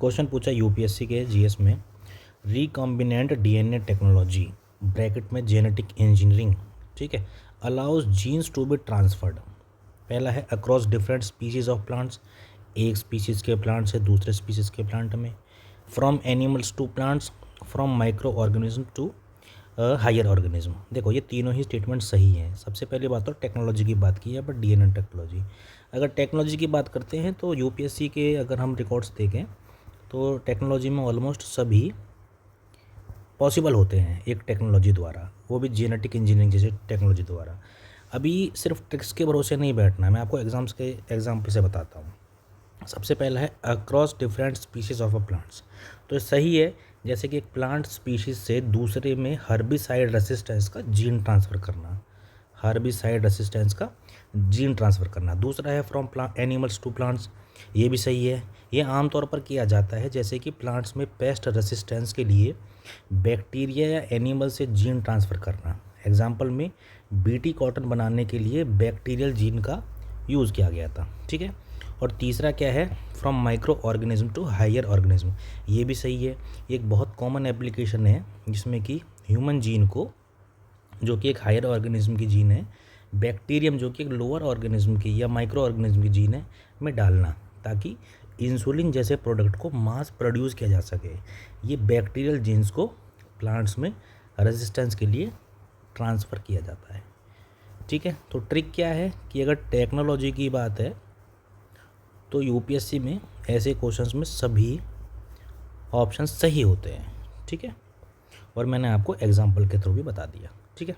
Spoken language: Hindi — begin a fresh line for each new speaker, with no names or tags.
क्वेश्चन पूछा यूपीएससी के जीएस में, रिकॉम्बिनेंट डीएनए टेक्नोलॉजी ब्रैकेट में जेनेटिक इंजीनियरिंग, ठीक है, allows genes to be transferred. पहला है across different species of plants, एक स्पीशीज़ के प्लांट से दूसरे स्पीशीज़ के प्लांट में, from animals to plants, from microorganism to higher organism. देखो ये तीनों ही स्टेटमेंट सही हैं। सबसे पहली बात तो टेक्नोलॉजी की बात की है, बट डीएनए टेक्नोलॉजी, अगर टेक्नोलॉजी की बात करते हैं तो यूपीएससी के अगर हम रिकॉर्ड्स देखें तो टेक्नोलॉजी में ऑलमोस्ट सभी पॉसिबल होते हैं एक टेक्नोलॉजी द्वारा, वो भी जेनेटिक इंजीनियरिंग जैसे टेक्नोलॉजी द्वारा। अभी सिर्फ ट्रिक्स के भरोसे नहीं बैठना, मैं आपको एग्जाम्पल से बताता हूँ। सबसे पहला है across different species of a plants. तो सही है, जैसे कि एक प्लांट स्पीशीज़ से दूसरे में हर्बिसाइड रेसिस्टेंस का जीन ट्रांसफ़र करना, हर्बिसाइड रेसिस्टेंस का जीन ट्रांसफ़र करना। दूसरा है फ्रॉम एनिमल्स टू प्लांट्स, ये भी सही है। ये आमतौर पर किया जाता है जैसे कि प्लांट्स में पेस्ट रेसिस्टेंस के लिए बैक्टीरिया या एनिमल से जीन ट्रांसफ़र करना। एग्जाम्पल में बीटी कॉटन बनाने के लिए बैक्टीरियल जीन का यूज़ किया गया था, ठीक है। और तीसरा क्या है, from microorganism to higher organism, ये भी सही है। ये एक बहुत कॉमन एप्लीकेशन है जिसमें कि ह्यूमन जीन को, जो कि एक हायर ऑर्गेनिज्म की जीन है, बैक्टीरियम जो कि एक लोअर ऑर्गेनिज्म की या माइक्रो ऑर्गेनिज्म की जीन है, में डालना, ताकि इंसुलिन जैसे प्रोडक्ट को मास प्रोड्यूस किया जा सके। ये बैक्टीरियल जीन्स को प्लांट्स में रेजिस्टेंस के लिए ट्रांसफ़र किया जाता है, ठीक है। तो ट्रिक क्या है कि अगर टेक्नोलॉजी की बात है तो यूपीएससी में ऐसे क्वेश्चंस में सभी ऑप्शन सही होते हैं, ठीक है। और मैंने आपको एग्जाम्पल के थ्रू भी बता दिया, ठीक है।